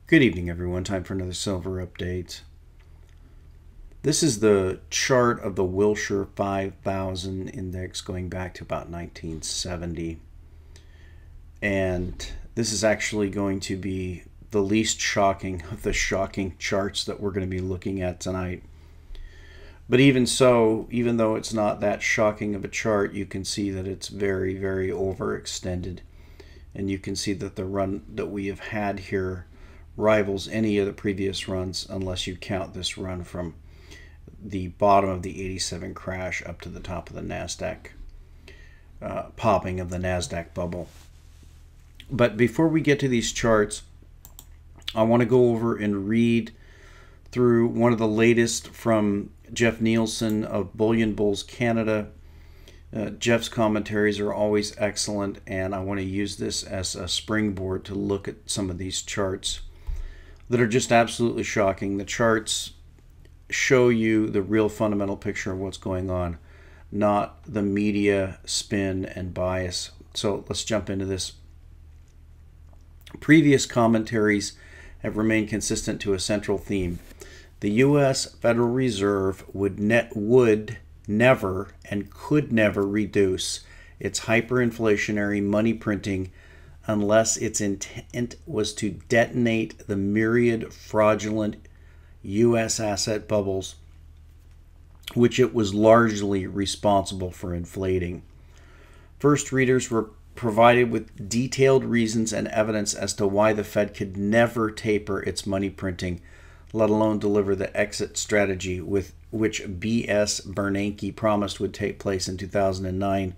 Good evening, everyone. Time for another silver update. This is the chart of the Wilshire 5000 index going back to about 1970. And this is actually going to be the least shocking of the shocking charts that we're going to be looking at tonight. But even so, even though it's not that shocking of a chart, you can see that it's very, very overextended. And you can see that the run that we have had here rivals any of the previous runs, unless you count this run from the bottom of the 87 crash up to the top of the NASDAQ, popping of the NASDAQ bubble. But before we get to these charts, I want to go over and read through one of the latest from Jeff Nielsen of Bullion Bulls Canada. Jeff's commentaries are always excellent, and I want to use this as a springboard to look at some of these charts that are just absolutely shocking. The charts show you the real fundamental picture of what's going on, not the media spin and bias. So let's jump into this. Previous commentaries have remained consistent to a central theme. The U.S. Federal Reserve would never and could never reduce its hyperinflationary money printing unless its intent was to detonate the myriad fraudulent U.S. asset bubbles, which it was largely responsible for inflating. First, readers were provided with detailed reasons and evidence as to why the Fed could never taper its money printing, let alone deliver the exit strategy with which B.S. Bernanke promised would take place in 2009.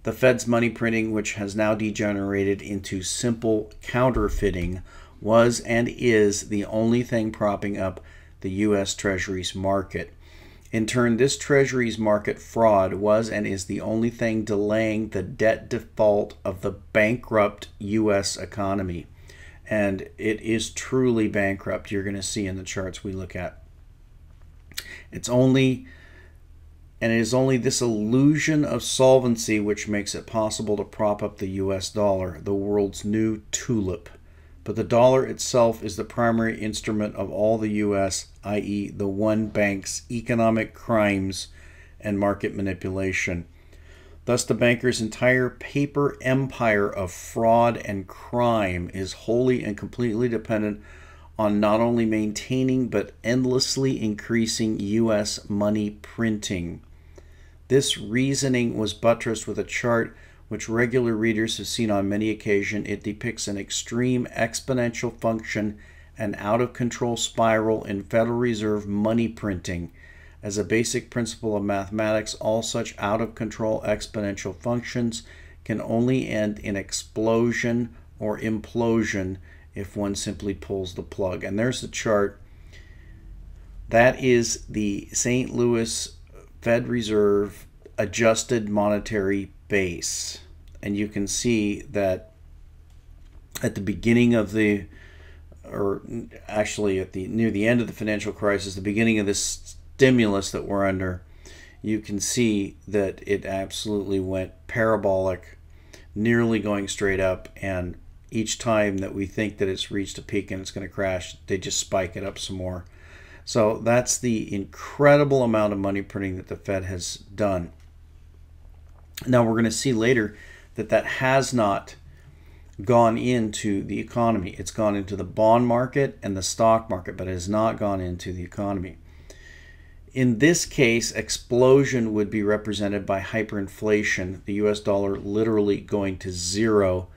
The Fed's money printing, which has now degenerated into simple counterfeiting, was and is the only thing propping up the U.S. Treasuries market. In turn, this Treasuries market fraud was and is the only thing delaying the debt default of the bankrupt U.S. economy. And it is truly bankrupt. You're going to see in the charts we look at. It is only this illusion of solvency which makes it possible to prop up the U.S. dollar, the world's new tulip. But the dollar itself is the primary instrument of all the U.S., i.e. the one bank's economic crimes and market manipulation. Thus, the banker's entire paper empire of fraud and crime is wholly and completely dependent on not only maintaining but endlessly increasing U.S. money printing. This reasoning was buttressed with a chart which regular readers have seen on many occasions. It depicts an extreme exponential function and out-of-control spiral in Federal Reserve money printing. As a basic principle of mathematics, all such out-of-control exponential functions can only end in explosion or implosion if one simply pulls the plug. And there's the chart. That is the St. Louis Fed Reserve adjusted monetary base. And you can see that at the beginning of the, or actually at near the end of the financial crisis, the beginning of this stimulus that we're under, you can see that it absolutely went parabolic, nearly going straight up, and each time that we think that it's reached a peak and it's going to crash, they just spike it up some more. So that's the incredible amount of money printing that the Fed has done. Now we're going to see later that that has not gone into the economy. It's gone into the bond market and the stock market, but it has not gone into the economy. In this case, explosion would be represented by hyperinflation, the US dollar literally going to zero.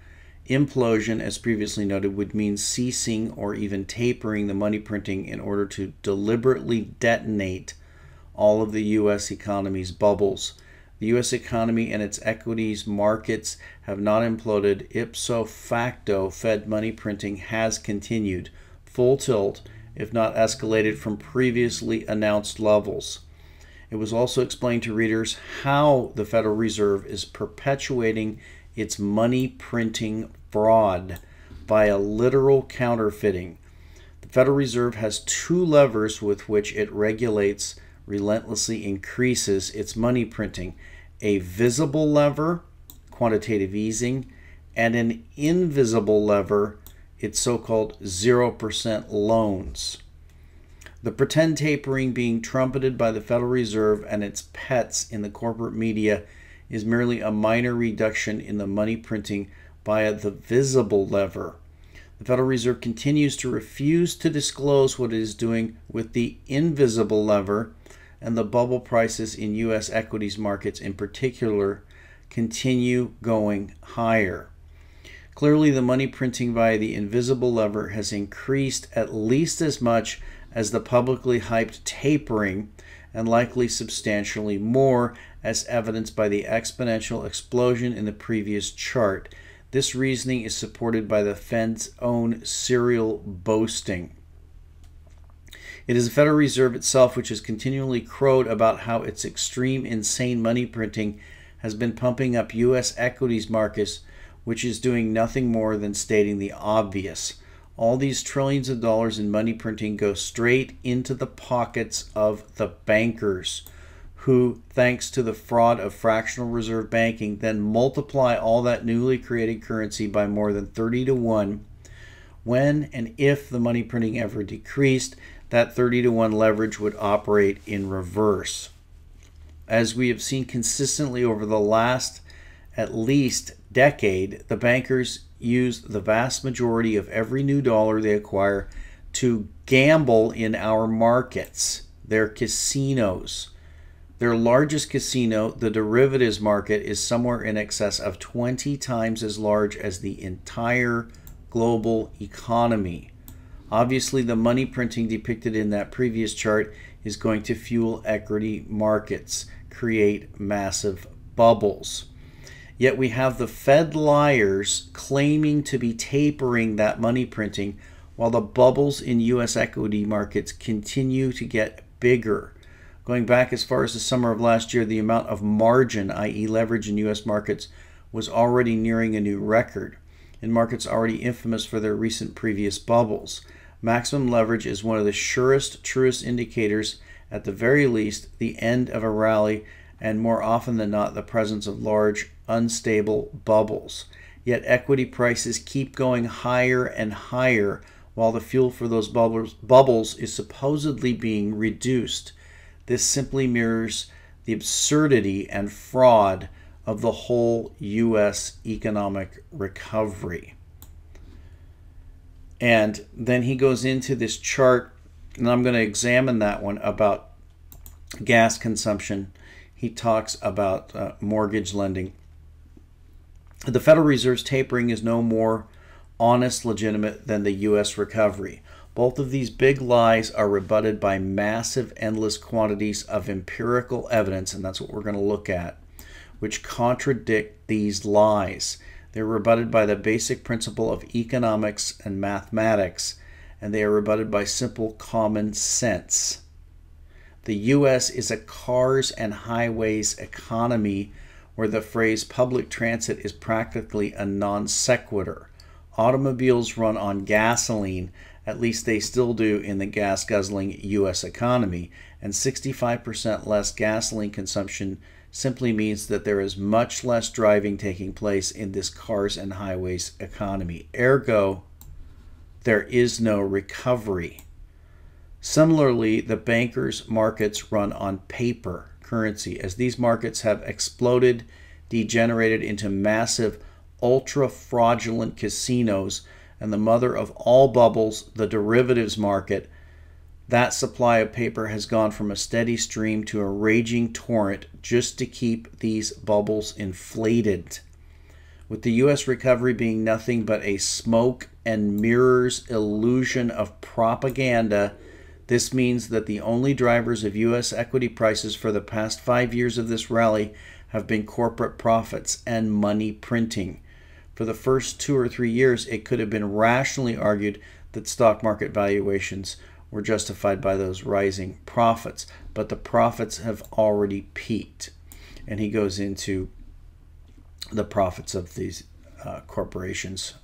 Implosion, as previously noted, would mean ceasing or even tapering the money printing in order to deliberately detonate all of the U.S. economy's bubbles. The U.S. economy and its equities markets have not imploded. Ipso facto, Fed money printing has continued full tilt, if not escalated from previously announced levels. It was also explained to readers how the Federal Reserve is perpetuating its money printing fraud via literal counterfeiting. The Federal Reserve has two levers with which it regulates, relentlessly increases its money printing: a visible lever, quantitative easing, and an invisible lever, its so-called 0% loans. The pretend tapering being trumpeted by the Federal Reserve and its pets in the corporate media is merely a minor reduction in the money printing via the visible lever. The Federal Reserve continues to refuse to disclose what it is doing with the invisible lever, and the bubble prices in U.S. equities markets in particular continue going higher. Clearly, the money printing via the invisible lever has increased at least as much as the publicly hyped tapering, and likely substantially more, as evidenced by the exponential explosion in the previous chart. This reasoning is supported by the Fed's own serial boasting. It is the Federal Reserve itself which has continually crowed about how its extreme, insane money printing has been pumping up U.S. equities markets, which is doing nothing more than stating the obvious. All these trillions of dollars in money printing go straight into the pockets of the bankers, who, thanks to the fraud of fractional reserve banking, then multiply all that newly created currency by more than 30 to 1. When and if the money printing ever decreased, that 30 to 1 leverage would operate in reverse. As we have seen consistently over the last at least decade, the bankers use the vast majority of every new dollar they acquire to gamble in our markets, their casinos. Their largest casino, the derivatives market, is somewhere in excess of 20 times as large as the entire global economy. Obviously, the money printing depicted in that previous chart is going to fuel equity markets, create massive bubbles. Yet we have the Fed liars claiming to be tapering that money printing while the bubbles in U.S. equity markets continue to get bigger. Going back as far as the summer of last year, the amount of margin, i.e. leverage in U.S. markets, was already nearing a new record, in markets already infamous for their recent previous bubbles. Maximum leverage is one of the surest, truest indicators, at the very least, the end of a rally, and more often than not, the presence of large, unstable bubbles. Yet equity prices keep going higher and higher while the fuel for those bubbles is supposedly being reduced. This simply mirrors the absurdity and fraud of the whole U.S. economic recovery. And then he goes into this chart, and I'm going to examine that one about gas consumption. He talks about mortgage lending. The Federal Reserve's tapering is no more honest, legitimate than the U.S. recovery. Both of these big lies are rebutted by massive, endless quantities of empirical evidence, and that's what we're going to look at, which contradict these lies. They're rebutted by the basic principle of economics and mathematics, and they are rebutted by simple common sense. The U.S. is a cars and highways economy where the phrase public transit is practically a non sequitur. Automobiles run on gasoline, at least they still do in the gas-guzzling U.S. economy, and 65% less gasoline consumption simply means that there is much less driving taking place in this cars and highways economy. Ergo, there is no recovery. Similarly, the bankers' markets run on paper currency, as these markets have exploded, degenerated into massive, ultra-fraudulent casinos, and the mother of all bubbles, the derivatives market. That supply of paper has gone from a steady stream to a raging torrent just to keep these bubbles inflated. With the U.S. recovery being nothing but a smoke and mirrors illusion of propaganda, this means that the only drivers of U.S. equity prices for the past 5 years of this rally have been corporate profits and money printing. For the first 2 or 3 years, it could have been rationally argued that stock market valuations were justified by those rising profits, but the profits have already peaked. And he goes into the profits of these corporations.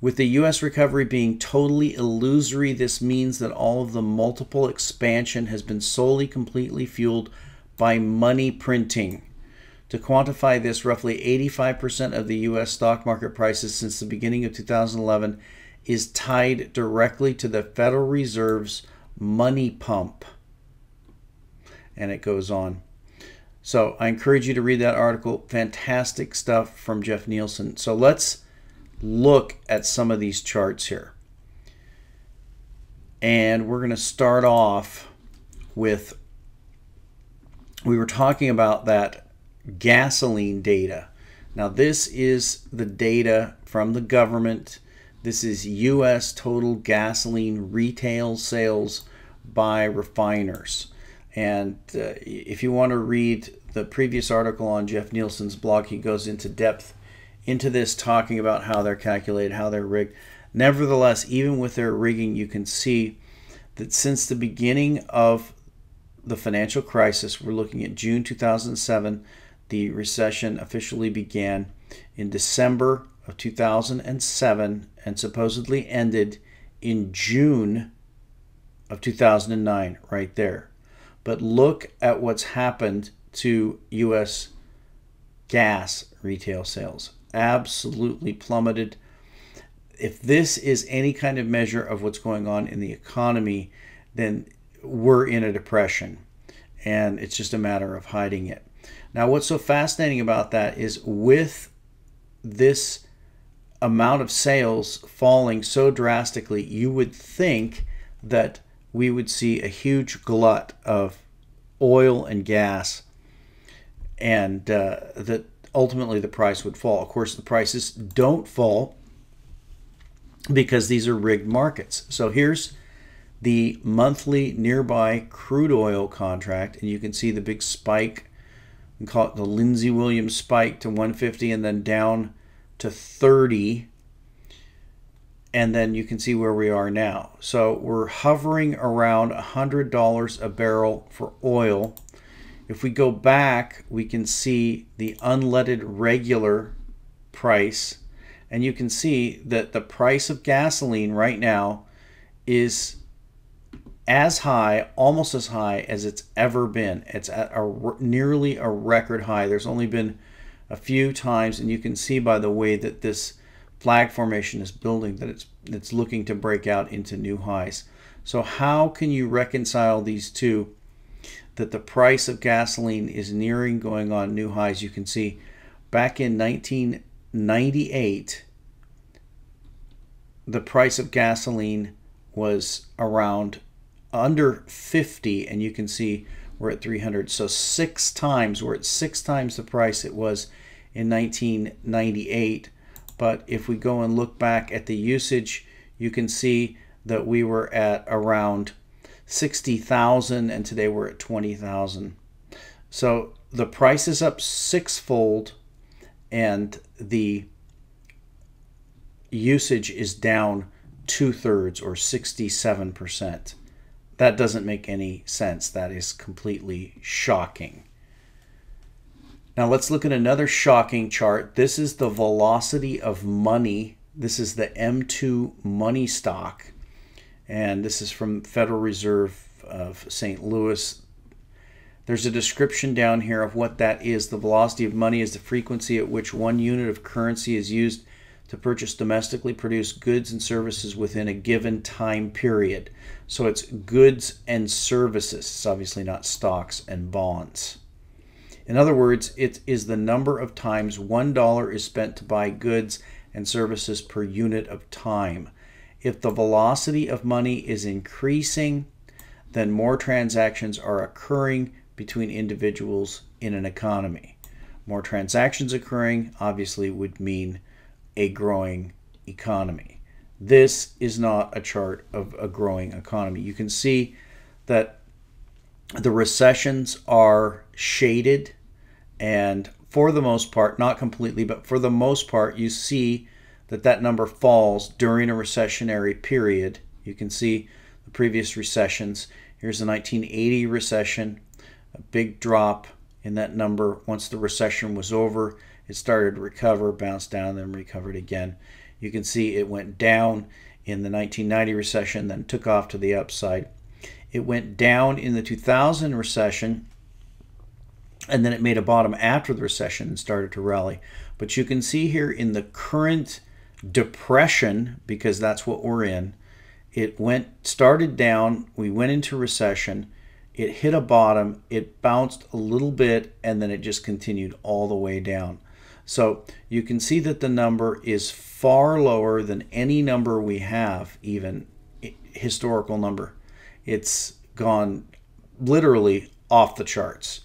With the U.S. recovery being totally illusory, this means that all of the multiple expansion has been solely completely fueled by money printing. To quantify this, roughly 85% of the U.S. stock market prices since the beginning of 2011 is tied directly to the Federal Reserve's money pump. And it goes on. So I encourage you to read that article. Fantastic stuff from Jeff Nielsen. So let's look at some of these charts here. And we're going to start off with, we were talking about that gasoline data. Now this is the data from the government. This is U.S. total gasoline retail sales by refiners. And if you want to read the previous article on Jeff Nielsen's blog, he goes into depth into this, talking about how they're calculated, how they're rigged. Nevertheless, even with their rigging, you can see that since the beginning of the financial crisis, we're looking at June 2007, the recession officially began in December of 2007 and supposedly ended in June of 2009, right there. But look at what's happened to U.S. gas retail sales. Absolutely plummeted. If this is any kind of measure of what's going on in the economy, then we're in a depression, and it's just a matter of hiding it. Now, what's so fascinating about that is with this amount of sales falling so drastically, you would think that we would see a huge glut of oil and gas, and that ultimately the price would fall. Of course, the prices don't fall because these are rigged markets. So here's the monthly nearby crude oil contract, and you can see the big spike. We call it the Lindsey Williams spike to 150 and then down to 30. And then you can see where we are now. So we're hovering around $100 a barrel for oil. If we go back, we can see the unleaded regular price. And you can see that the price of gasoline right now is as high, almost as high as it's ever been. It's at nearly a record high. There's only been a few times, and you can see by the way that this flag formation is building that it's looking to break out into new highs. So how can you reconcile these two, that the price of gasoline is nearing going on new highs? You can see back in 1998, the price of gasoline was around under 50, and you can see we're at 300. So we're at six times the price it was in 1998. But if we go and look back at the usage, you can see that we were at around 60,000, and today we're at 20,000. So the price is up sixfold, and the usage is down 2/3 or 67%. That doesn't make any sense. That is completely shocking. Now let's look at another shocking chart. This is the velocity of money. This is the M2 money stock. And this is from Federal Reserve of St. Louis. There's a description down here of what that is. The velocity of money is the frequency at which one unit of currency is used to purchase domestically produced goods and services within a given time period. So it's goods and services. It's obviously not stocks and bonds. In other words, it is the number of times $1 is spent to buy goods and services per unit of time. If the velocity of money is increasing, then more transactions are occurring between individuals in an economy. More transactions occurring obviously would mean a growing economy. This is not a chart of a growing economy. You can see that the recessions are shaded, and for the most part, not completely, but for the most part, you see that that number falls during a recessionary period. You can see the previous recessions. Here's the 1980 recession, a big drop in that number. Once the recession was over, it started to recover, bounced down, then recovered again. You can see it went down in the 1990 recession, then took off to the upside. It went down in the 2000 recession, and then it made a bottom after the recession and started to rally. But you can see here in the current depression, because that's what we're in, it started down, we went into recession, it hit a bottom, it bounced a little bit, and then it just continued all the way down. So you can see that the number is far lower than any number we have, even historical number. It's gone literally off the charts.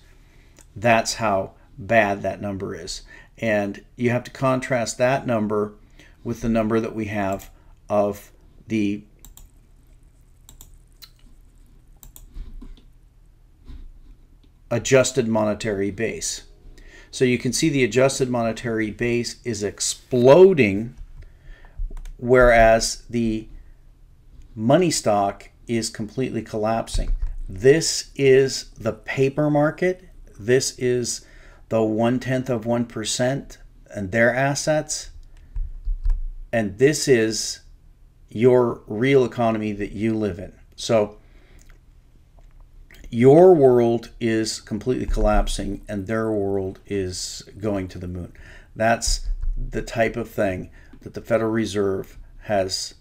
That's how bad that number is. And you have to contrast that number with the number that we have of the adjusted monetary base. So you can see the adjusted monetary base is exploding, whereas the money stock is completely collapsing. This is the paper market. This is the 0.1% and their assets. And this is your real economy that you live in. So your world is completely collapsing and their world is going to the moon. That's the type of thing that the Federal Reserve has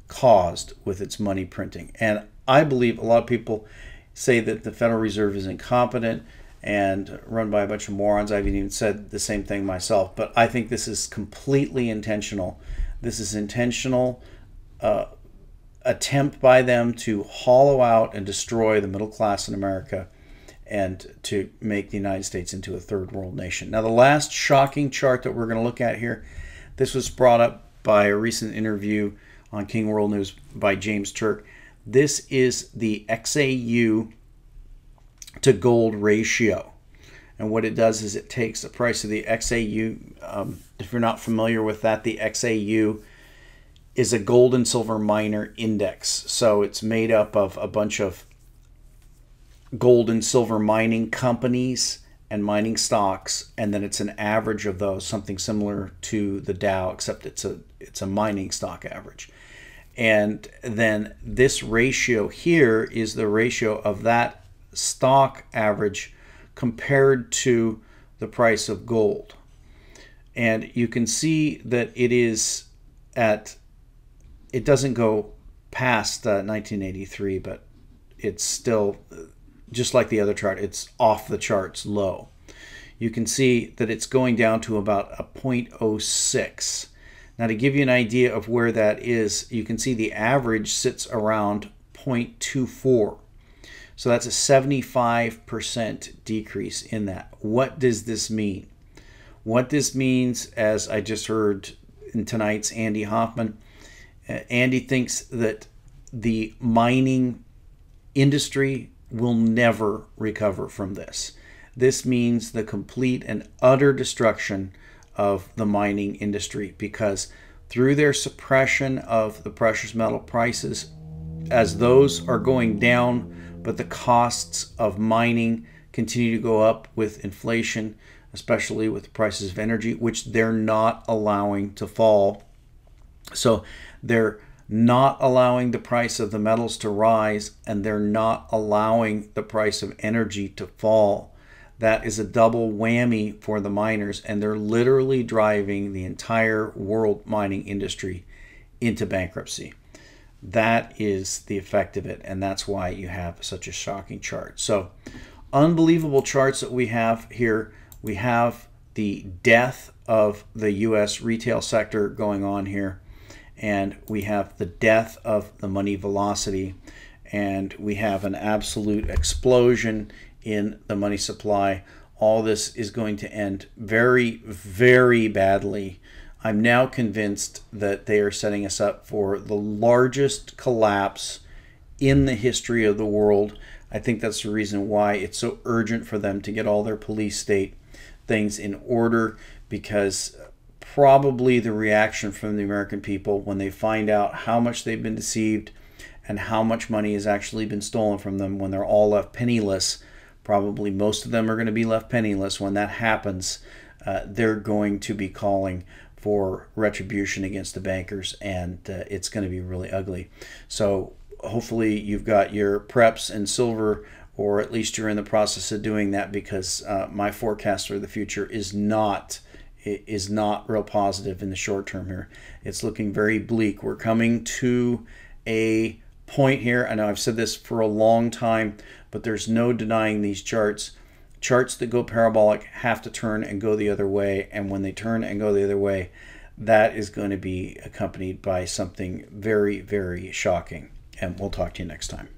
caused with its money printing. And I believe a lot of people say that the Federal Reserve is incompetent and run by a bunch of morons. I've even said the same thing myself, but I think this is completely intentional. This is intentional attempt by them to hollow out and destroy the middle class in America and to make the United States into a third world nation. Now, the last shocking chart that we're going to look at here, this was brought up by a recent interview on King World News by James Turk. This is the XAU to gold ratio. And what it does is it takes the price of the XAU. If you're not familiar with that, the XAU is a gold and silver miner index. So it's made up of a bunch of gold and silver mining companies and mining stocks, and then it's an average of those, something similar to the Dow, except it's a mining stock average. And then this ratio here is the ratio of that stock average compared to the price of gold. And you can see that it is it doesn't go past 1983, but it's still, just like the other chart, it's off the charts low. You can see that it's going down to about a 0.06. Now, to give you an idea of where that is, you can see the average sits around 0.24. So that's a 75% decrease in that. What does this mean? What this means, as I just heard in tonight's Andy Hoffman, Andy thinks that the mining industry will never recover from this. This means the complete and utter destruction of the mining industry, because through their suppression of the precious metal prices, as those are going down, but the costs of mining continue to go up with inflation, especially with the prices of energy, which they're not allowing to fall. So they're not allowing the price of the metals to rise, and they're not allowing the price of energy to fall. That is a double whammy for the miners, and they're literally driving the entire world mining industry into bankruptcy. That is the effect of it, and that's why you have such a shocking chart. So, unbelievable charts that we have here. We have the death of the U.S. retail sector going on here, and we have the death of the money velocity, and we have an absolute explosion in the money supply. All this is going to end very, very badly. I'm now convinced that they are setting us up for the largest collapse in the history of the world. I think that's the reason why it's so urgent for them to get all their police state things in order, because probably the reaction from the American people when they find out how much they've been deceived and how much money has actually been stolen from them, when they're all left penniless, probably most of them are going to be left penniless. When that happens, they're going to be calling for retribution against the bankers, and it's going to be really ugly. So hopefully you've got your preps and silver or at least you're in the process of doing that, because my forecast for the future is not real positive in the short term here. It's looking very bleak. We're coming to a point here. I know I've said this for a long time, but there's no denying these charts. Charts that go parabolic have to turn and go the other way, and when they turn and go the other way, that is going to be accompanied by something very, very shocking. And we'll talk to you next time.